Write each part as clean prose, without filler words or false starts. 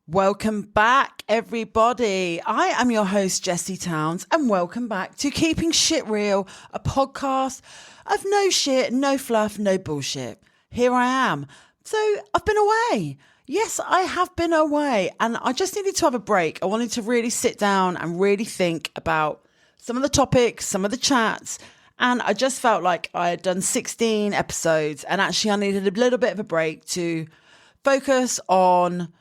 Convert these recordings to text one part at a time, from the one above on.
Welcome back, everybody. I am your host, Jessie Towns, and welcome back to Keeping Shit Real, a podcast of no shit, no fluff, no bullshit. Here I am. So I've been away. Yes, I have been away, and I just needed to have a break. I wanted to really sit down and really think about some of the topics, some of the chats, and I just felt like I had done 16 episodes, and actually I needed a little bit of a break to focus on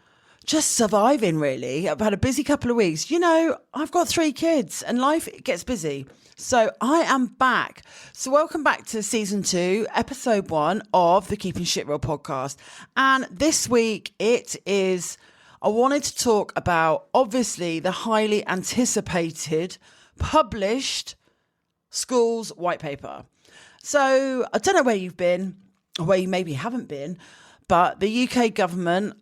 just surviving, really. I've had a busy couple of weeks. You know, I've got 3 kids and life gets busy. So I am back. So welcome back to season 2, episode 1 of the Keeping Shit Real podcast. And this week I wanted to talk about, obviously, the highly anticipated published schools white paper. So I don't know where you've been or where you maybe haven't been, but the UK government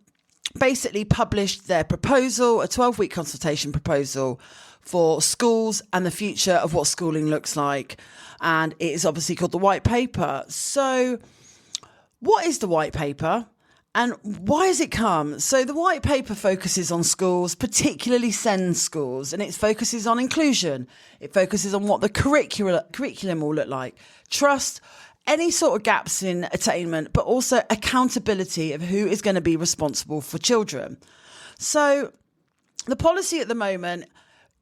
basically published their proposal, a 12-week consultation proposal for schools and the future of what schooling looks like. And it is obviously called the White Paper. So what is the White Paper and why has it come? So the White Paper focuses on schools, particularly SEND schools, and it focuses on inclusion. It focuses on what the curriculum will look like, trust, any sort of gaps in attainment, but also accountability of who is going to be responsible for children. So the policy at the moment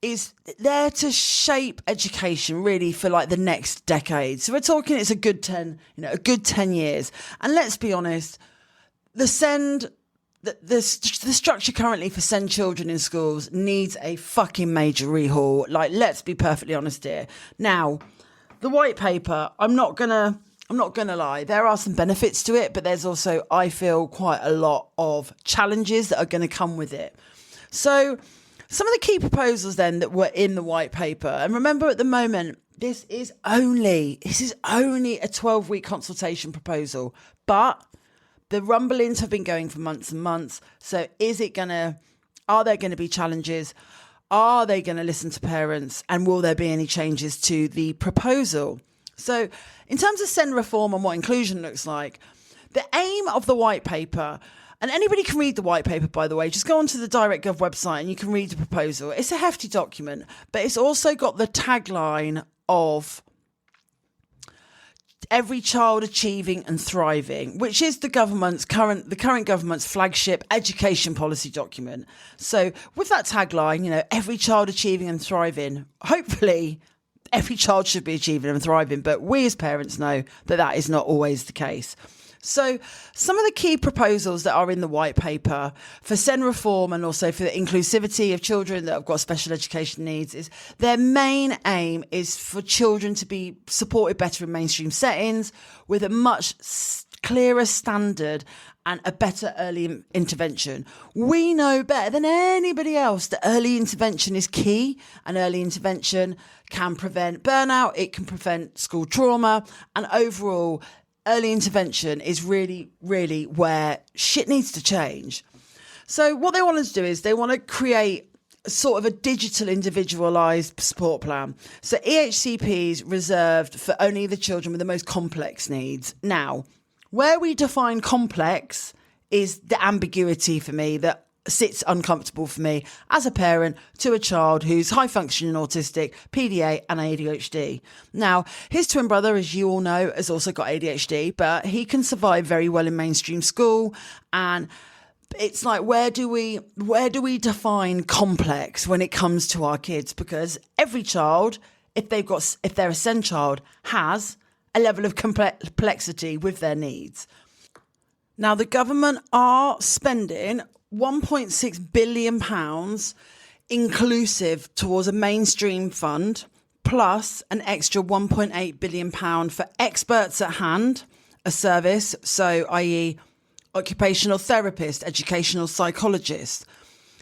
is there to shape education really for like the next decade. So we're talking it's a good 10 years. And let's be honest, the structure currently for SEND children in schools needs a fucking major rehaul. Like, let's be perfectly honest here. Now, the White Paper, I'm not gonna lie, there are some benefits to it, but there's also, I feel, quite a lot of challenges that are going to come with it. So some of the key proposals then that were in the White Paper, and remember at the moment, this is only a 12-week consultation proposal, but the rumblings have been going for months and months. So are there going to be challenges? Are they going to listen to parents? And will there be any changes to the proposal? So in terms of SEND reform and what inclusion looks like, the aim of the White Paper, and anybody can read the White Paper, by the way, just go onto the DirectGov website and you can read the proposal. It's a hefty document, but it's also got the tagline of every child achieving and thriving, which is the current government's flagship education policy document. So with that tagline, every child achieving and thriving, hopefully every child should be achieving and thriving, but we as parents know that is not always the case. So some of the key proposals that are in the White Paper for SEND reform and also for the inclusivity of children that have got special education needs is their main aim is for children to be supported better in mainstream settings with a much clearer standard and a better early intervention. We know better than anybody else that early intervention is key, and early intervention can prevent burnout, it can prevent school trauma, and overall, early intervention is really, really where shit needs to change. So what they want to do is they want to create sort of a digital individualised support plan. So EHCPs reserved for only the children with the most complex needs. Now, where we define complex is the ambiguity for me that sits uncomfortable for me as a parent to a child who's high functioning autistic, PDA and ADHD. Now, his twin brother, as you all know, has also got ADHD, but he can survive very well in mainstream school. And it's like, where do we define complex when it comes to our kids? Because every child, if they're a SEND child, has a level of complexity with their needs. Now, the government are spending £1.6 billion inclusive towards a mainstream fund, plus an extra £1.8 billion for experts at hand, a service, so i.e. occupational therapist, educational psychologist.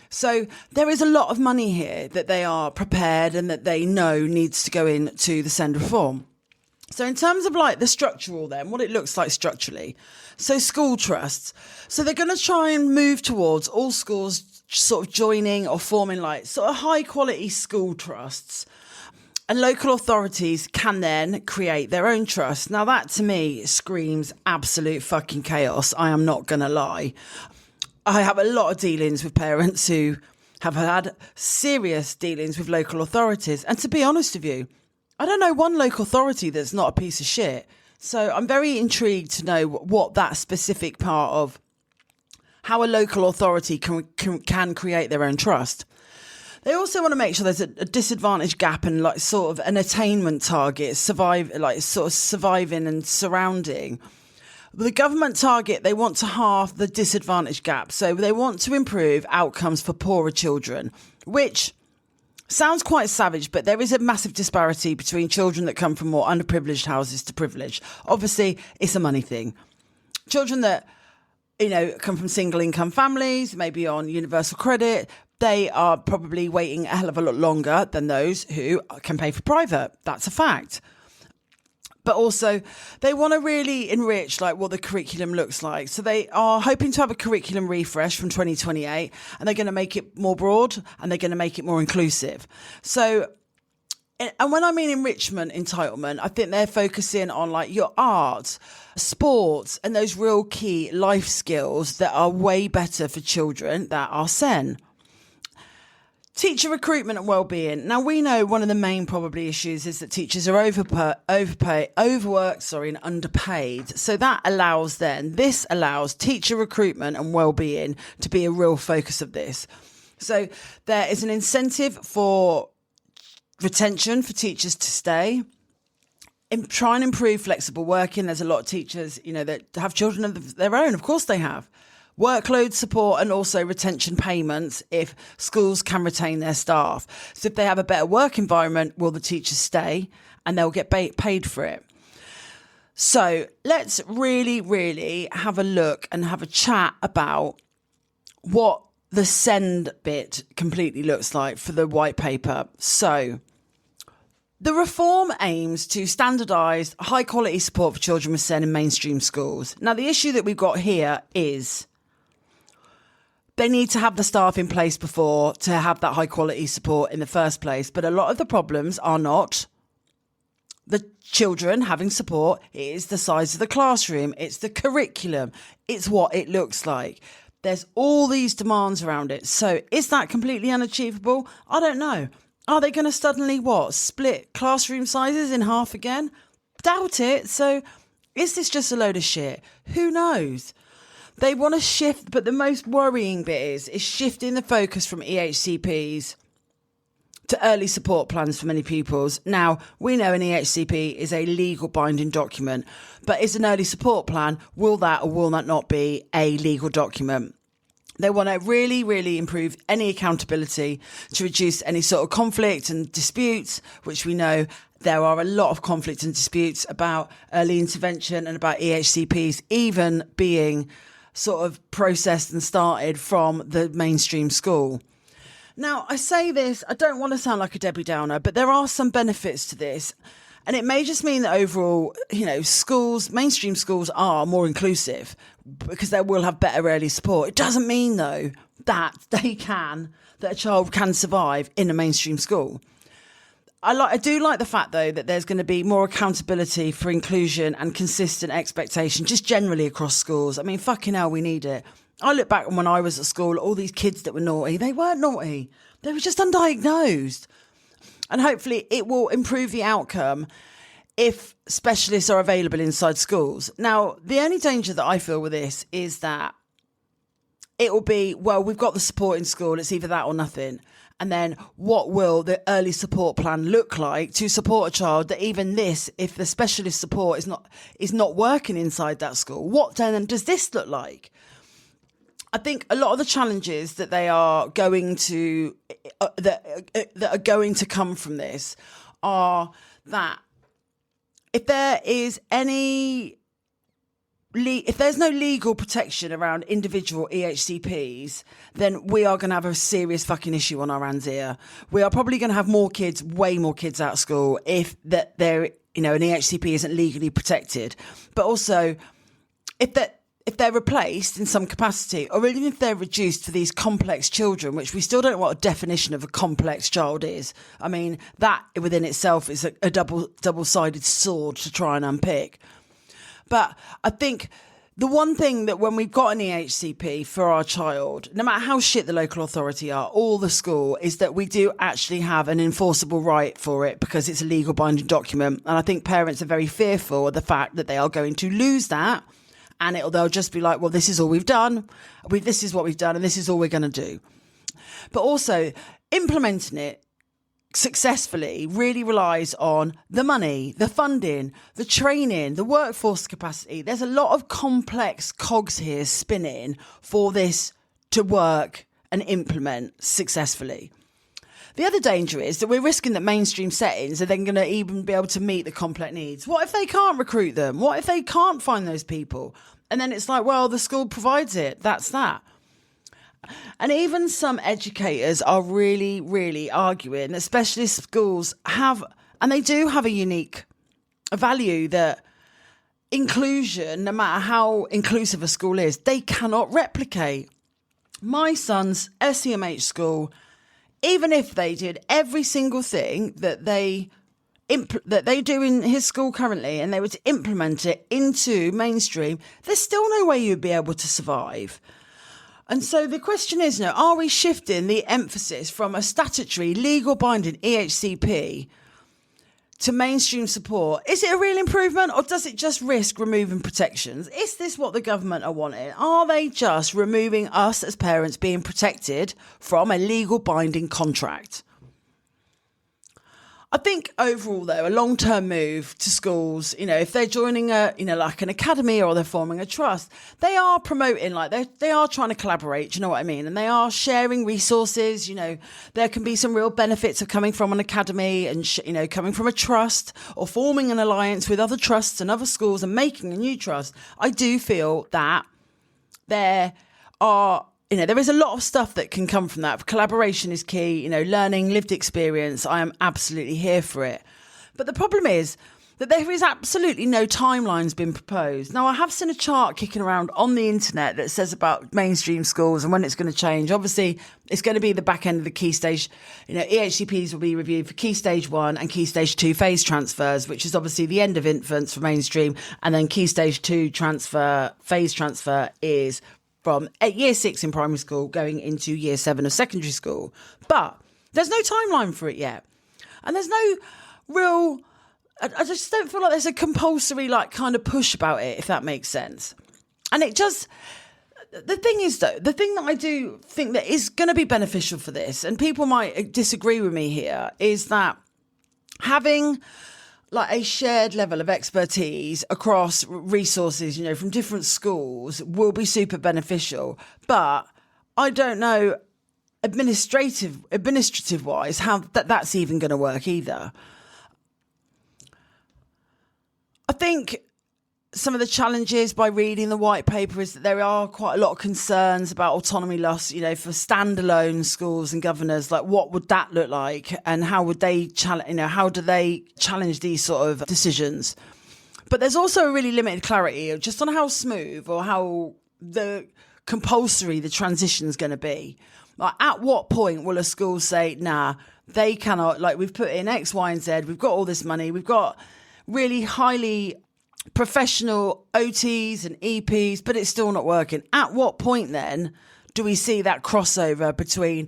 So there is a lot of money here that they are prepared and that they know needs to go into the SEND reform. So in terms of like the structural then, what it looks like structurally. So school trusts. So they're going to try and move towards all schools sort of joining or forming like sort of high quality school trusts. And local authorities can then create their own trust. Now that to me screams absolute fucking chaos. I am not going to lie. I have a lot of dealings with parents who have had serious dealings with local authorities. And to be honest with you, I don't know one local authority that's not a piece of shit. So I'm very intrigued to know what that specific part of how a local authority can create their own trust. They also want to make sure there's a disadvantage gap and like sort of an attainment target, surviving and surrounding. The government target, they want to halve the disadvantage gap. So they want to improve outcomes for poorer children, which sounds quite savage, but there is a massive disparity between children that come from more underprivileged houses to privileged. Obviously, it's a money thing. Children that, come from single income families, maybe on universal credit, they are probably waiting a hell of a lot longer than those who can pay for private. That's a fact. But also, they want to really enrich like what the curriculum looks like. So they are hoping to have a curriculum refresh from 2028, and they're going to make it more broad and they're going to make it more inclusive. So, and when I mean enrichment, entitlement, I think they're focusing on like your art, sports, and those real key life skills that are way better for children that are SEN. Teacher recruitment and well-being. Now, we know one of the main probably issues is that teachers are overworked and underpaid. So this allows teacher recruitment and well-being to be a real focus of this. So there is an incentive for retention for teachers to stay. Try and improve flexible working. There's a lot of teachers, that have children of their own. Of course they have. Workload support and also retention payments if schools can retain their staff. So if they have a better work environment, will the teachers stay and they'll get paid for it. So let's really, really have a look and have a chat about what the send bit completely looks like for the white paper. So the reform aims to standardise high quality support for children with SEN in mainstream schools. Now, the issue that we've got here is they need to have the staff in place before to have that high quality support in the first place. But a lot of the problems are not the children having support. It is the size of the classroom. It's the curriculum. It's what it looks like. There's all these demands around it. So is that completely unachievable? I don't know. Are they going to suddenly split classroom sizes in half again? Doubt it. So is this just a load of shit? Who knows? They want to shift, but the most worrying bit is shifting the focus from EHCPs to early support plans for many pupils. Now, we know an EHCP is a legal binding document, but is an early support plan, will that or will that not be a legal document? They want to really, really improve any accountability to reduce any sort of conflict and disputes, which we know there are a lot of conflict and disputes about early intervention and about EHCPs even being sort of processed and started from the mainstream school. Now, I say this, I don't want to sound like a Debbie Downer, but there are some benefits to this. And it may just mean that overall, schools, mainstream schools are more inclusive because they will have better early support. It doesn't mean, though, that that a child can survive in a mainstream school. I do like the fact, though, that there's going to be more accountability for inclusion and consistent expectation just generally across schools. I mean, fucking hell, we need it. I look back when I was at school, all these kids that were naughty, they weren't naughty. They were just undiagnosed. And hopefully it will improve the outcome if specialists are available inside schools. Now, the only danger that I feel with this is that it will be, well, we've got the support in school. It's either that or nothing. And then what will the early support plan look like to support a child that even this, if the specialist support is not working inside that school, what then does this look like? I think a lot of the challenges that they are going to that are going to come from this are that if there's no legal protection around individual EHCPs, then we are going to have a serious fucking issue on our hands here. We are probably going to have way more kids out of school if an EHCP isn't legally protected. But also, if they're replaced in some capacity, or even if they're reduced for these complex children, which we still don't know what a definition of a complex child is. I mean, that within itself is a double-sided sword to try and unpick. But I think The one thing that when we've got an EHCP for our child, no matter how shit the local authority are or the school, is that we do actually have an enforceable right for it because it's a legal binding document. And I think parents are very fearful of the fact that they are going to lose that. And they'll just be like, well, this is all we've done. This is what we've done and this is all we're going to do. But also implementing it successfully really relies on the money, the funding, the training, the workforce capacity. There's a lot of complex cogs here spinning for this to work and implement successfully. The other danger is that we're risking that mainstream settings are then going to even be able to meet the complex needs. What if they can't recruit them? What if they can't find those people? And then it's like, well, the school provides it. That's that. And even some educators are really, really arguing that specialist schools have, and they do have a unique value that inclusion, no matter how inclusive a school is, they cannot replicate. My son's SEMH school, even if they did every single thing that they do in his school currently and they were to implement it into mainstream, there's still no way you'd be able to survive. And so the question is, are we shifting the emphasis from a statutory, legal binding EHCP to mainstream support? Is it a real improvement or does it just risk removing protections? Is this what the government are wanting? Are they just removing us as parents being protected from a legal binding contract? I think overall, though, a long-term move to schools, if they're joining like an academy or they're forming a trust, they are promoting, they are trying to collaborate, do you know what I mean? And they are sharing resources, there can be some real benefits of coming from an academy and, coming from a trust or forming an alliance with other trusts and other schools and making a new trust. I do feel that there is a lot of stuff that can come from that. Collaboration is key, learning, lived experience. I am absolutely here for it. But the problem is that there is absolutely no timelines been proposed. Now, I have seen a chart kicking around on the internet that says about mainstream schools and when it's going to change. Obviously, it's going to be the back end of the key stage. EHCPs will be reviewed for key stage 1 and key stage 2 phase transfers, which is obviously the end of infants for mainstream. And then key stage 2 phase transfer is from year 6 in primary school going into year 7 of secondary school. But there's no timeline for it yet. And there's no real, I just don't feel like there's a compulsory kind of push about it, if that makes sense. And it just, the thing is though, the thing that I do think that is going to be beneficial for this, and people might disagree with me here, is that having a shared level of expertise across resources, from different schools will be super beneficial. But I don't know administrative wise how that's even going to work either. I think some of the challenges by reading the white paper is that there are quite a lot of concerns about autonomy loss, for standalone schools and governors. What would that look like, and how would they how do they challenge these sort of decisions? But there's also a really limited clarity just on how smooth or how compulsory the transition is going to be. At what point will a school say, nah, they cannot? We've put in X, Y, and Z. We've got all this money. We've got really highly professional OTs and EPs, but it's still not working. At what point then do we see that crossover between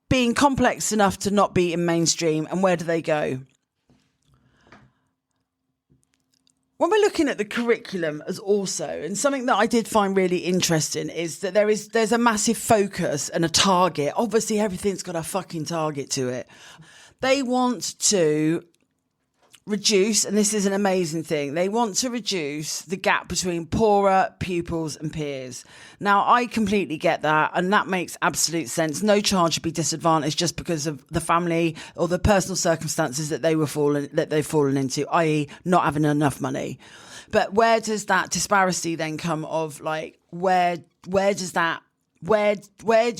being complex enough to not be in mainstream, and where do they go? When we're looking at the curriculum as also, and something that I did find really interesting is that there's a massive focus and a target. Obviously everything's got a fucking target to it. They want to reduce, and this is an amazing thing, they want to reduce the gap between poorer pupils and peers. Now, I completely get that, and that makes absolute sense. No child should be disadvantaged just because of the family or the personal circumstances that they've fallen into, i.e. not having enough money. But where does that disparity then come of, where do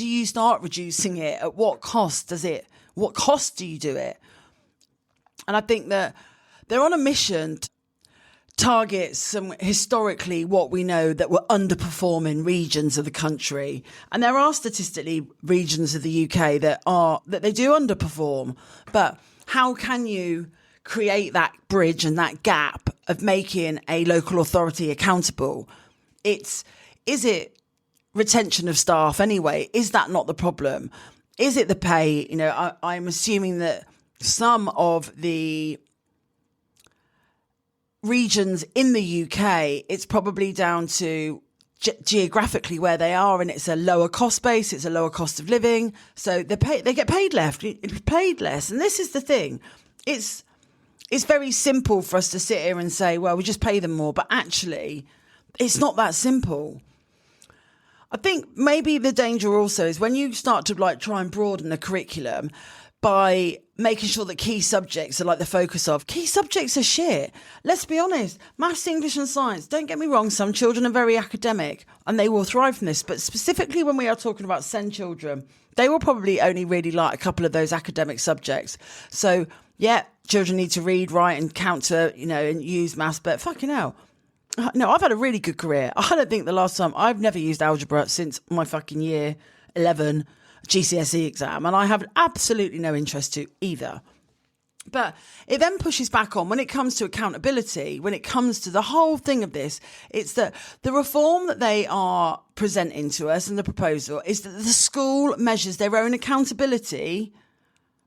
you start reducing it? At what cost do you do it? And I think that they're on a mission to target some historically what we know that were underperforming regions of the country. And there are statistically regions of the UK that they do underperform. But how can you create that bridge and that gap of making a local authority accountable. Is it retention of staff anyway? Is that not the problem? Is it the pay? You know, I'm assuming that some of the regions in the UK, it's probably down to geographically where they are, and it's a lower cost base, it's a lower cost of living, so they get paid less. And this is the thing, it's very simple for us to sit here and say, well, we just pay them more, but actually it's not that simple. I think maybe the danger also is when you start to like try and broaden the curriculum by making sure that key subjects are like the focus of. Key subjects are shit. Let's be honest. Maths, English and science. Don't get me wrong. Some children are very academic and they will thrive from this. But specifically when we are talking about SEND children, they will probably only really like a couple of those academic subjects. So, yeah, children need to read, write and count to, you know, and use maths. But fucking hell. No, I've had a really good career. I don't think the last time I've never used algebra since my fucking year 11 GCSE exam, and I have absolutely no interest to either. But it then pushes back on when it comes to accountability, when it comes to the whole thing of this, it's that the reform that they are presenting to us and the proposal is that the school measures their own accountability,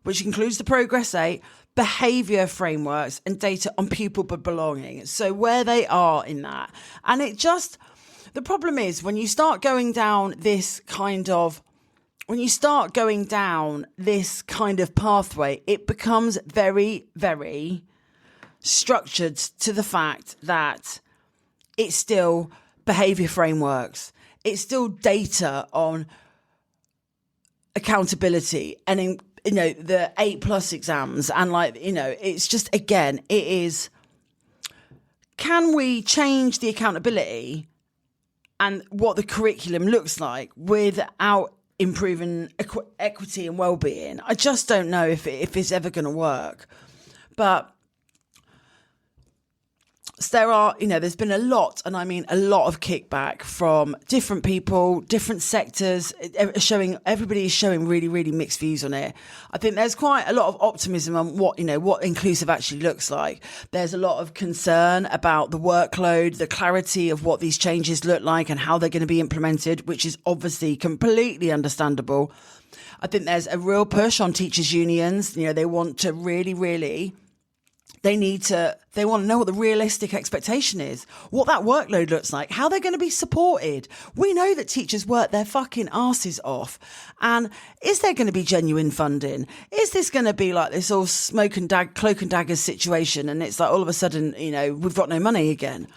which includes the Progress 8, behaviour frameworks and data on pupil belonging. So where they are in that. And the problem is when you start going down this kind of pathway, it becomes very, very structured to the fact that it's still behaviour frameworks. It's still data on accountability and you know, the 8+ exams and like, you know, it's just, again, it is, can we change the accountability and what the curriculum looks like without improving equity and well-being? I just don't know if it's ever going to work. But there are, you know, there's been a lot, and I mean a lot of kickback from different people, different sectors, everybody is showing really, really mixed views on it. I think there's quite a lot of optimism on what inclusive actually looks like. There's a lot of concern about the workload, the clarity of what these changes look like and how they're going to be implemented, which is obviously completely understandable. I think there's a real push on teachers' unions. You know, they want to really, they want to know what the realistic expectation is, what that workload looks like, how they're going to be supported. We know that teachers work their fucking asses off. And is there going to be genuine funding? Is this going to be like this all cloak and daggers situation? And it's like all of a sudden, you know, we've got no money again.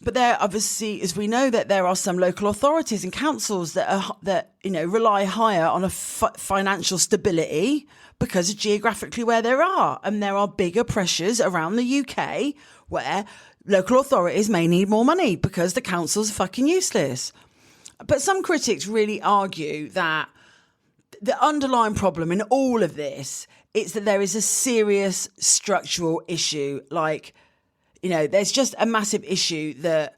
But there, obviously, as we know, that there are some local authorities and councils that rely higher on a financial stability because of geographically where they are. And there are bigger pressures around the UK where local authorities may need more money because the councils are fucking useless. But some critics really argue that the underlying problem in all of this is that there is a serious structural issue. Like, you know, there's just a massive issue that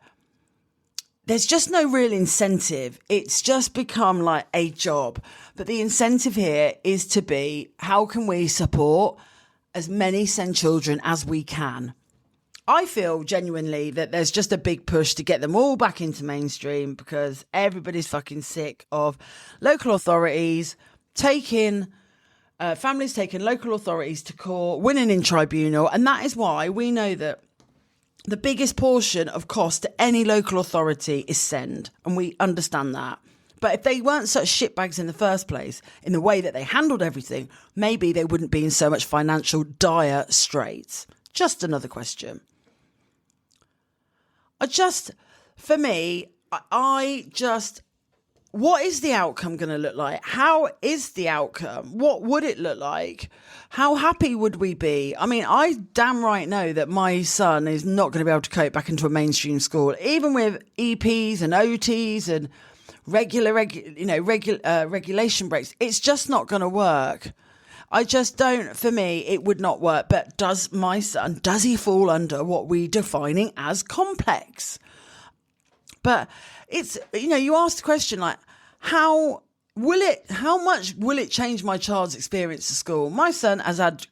there's just no real incentive. It's just become like a job. But the incentive here is to be, how can we support as many SEND children as we can? I feel genuinely that there's just a big push to get them all back into mainstream because everybody's fucking sick of local authorities families taking local authorities to court, winning in tribunal. And that is why we know that the biggest portion of cost to any local authority is SEND, and we understand that. But if they weren't such shitbags in the first place, in the way that they handled everything, maybe they wouldn't be in so much financial dire straits. Just another question. What is the outcome going to look like? How is the outcome? What would it look like? How happy would we be? I mean, I damn right know that my son is not going to be able to cope back into a mainstream school, even with EPs and OTs and regulation breaks. It's just not going to work. For me, it would not work. But does my son, does he fall under what we're defining as complex? But it's, you ask the question like, how how much will it change my child's experience at school? My son has had,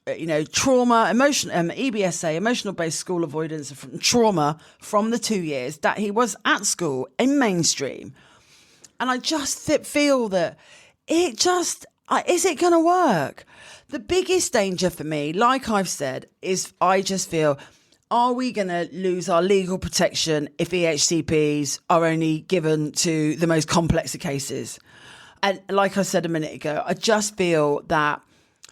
trauma, EBSA, emotional based school avoidance, from trauma from the 2 years that he was at school in mainstream. And I just feel that is it going to work? The biggest danger for me, like I've said, is I just feel, are we going to lose our legal protection if EHCPs are only given to the most complex of cases? And like I said a minute ago, I just feel that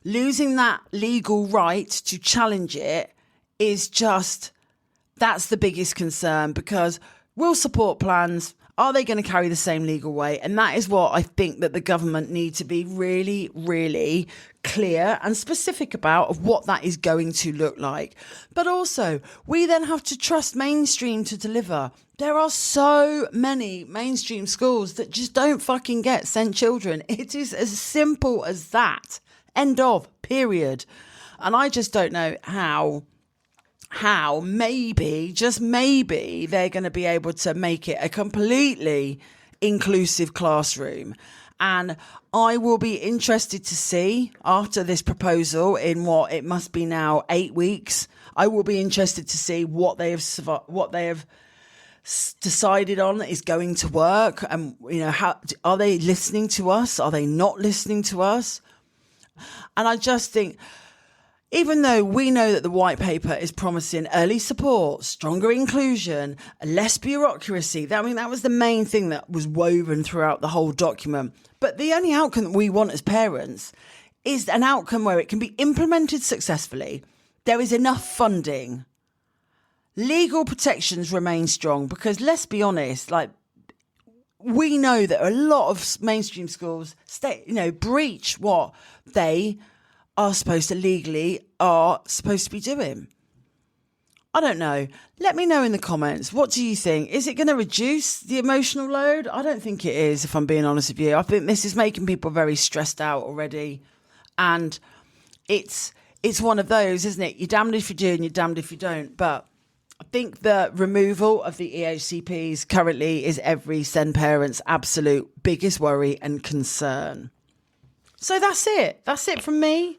losing that legal right to challenge it that's the biggest concern, because will support plans, are they going to carry the same legal weight? And that is what I think that the government need to be really, really clear and specific about, of what that is going to look like. But also, we then have to trust mainstream to deliver. There are so many mainstream schools that just don't fucking get sent children. It is as simple as that. End of, period. And I just don't know how maybe, just maybe, they're going to be able to make it a completely inclusive classroom. And I will be interested to see, after this proposal, in what it must be now 8 weeks, I will be interested to see what they have decided on is going to work. And, how are they listening to us? Are they not listening to us? And I just think, even though we know that the white paper is promising early support, stronger inclusion, less bureaucracy, that was the main thing that was woven throughout the whole document. But the only outcome that we want as parents is an outcome where it can be implemented successfully. There is enough funding. Legal protections remain strong, because let's be honest, we know that a lot of mainstream schools breach what they are supposed to be doing. I don't know. Let me know in the comments. What do you think? Is it going to reduce the emotional load? I don't think it is, if I'm being honest with you. I think this is making people very stressed out already. And it's one of those, isn't it? You're damned if you do and you're damned if you don't. But I think the removal of the EHCPs currently is every SEND parent's absolute biggest worry and concern. So that's it. That's it from me.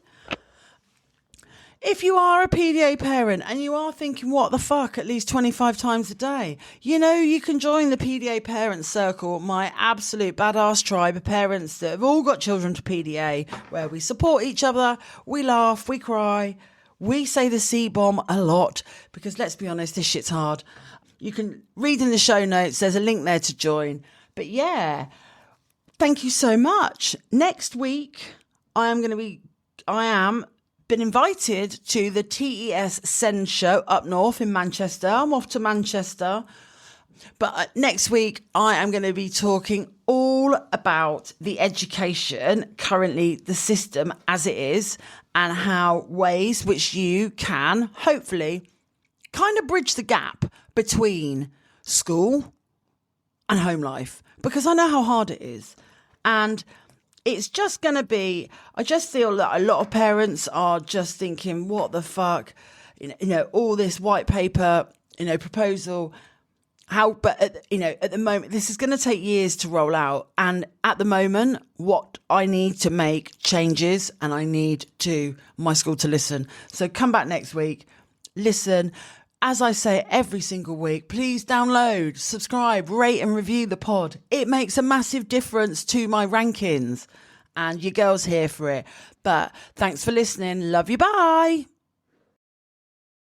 If you are a PDA parent and you are thinking, what the fuck, at least 25 times a day, you can join the PDA Parents Circle, my absolute badass tribe of parents that have all got children to PDA, where we support each other, we laugh, we cry, we say the C-bomb a lot, because let's be honest, this shit's hard. You can read in the show notes, there's a link there to join. But yeah, thank you so much. Next week, I am been invited to the TES Send show up north in Manchester. I'm off to Manchester. But next week, I am going to be talking all about the education, currently the system as it is, and how ways which you can hopefully kind of bridge the gap between school and home life, because I know how hard it is. And it's just going to be, I just feel that a lot of parents are just thinking, what the fuck, all this white paper, proposal, but at the moment, this is going to take years to roll out. And at the moment, what I need to make changes, and I need my school to listen. So come back next week, listen. As I say every single week, please download, subscribe, rate and review the pod. It makes a massive difference to my rankings, and your girl's here for it. But thanks for listening. Love you. Bye.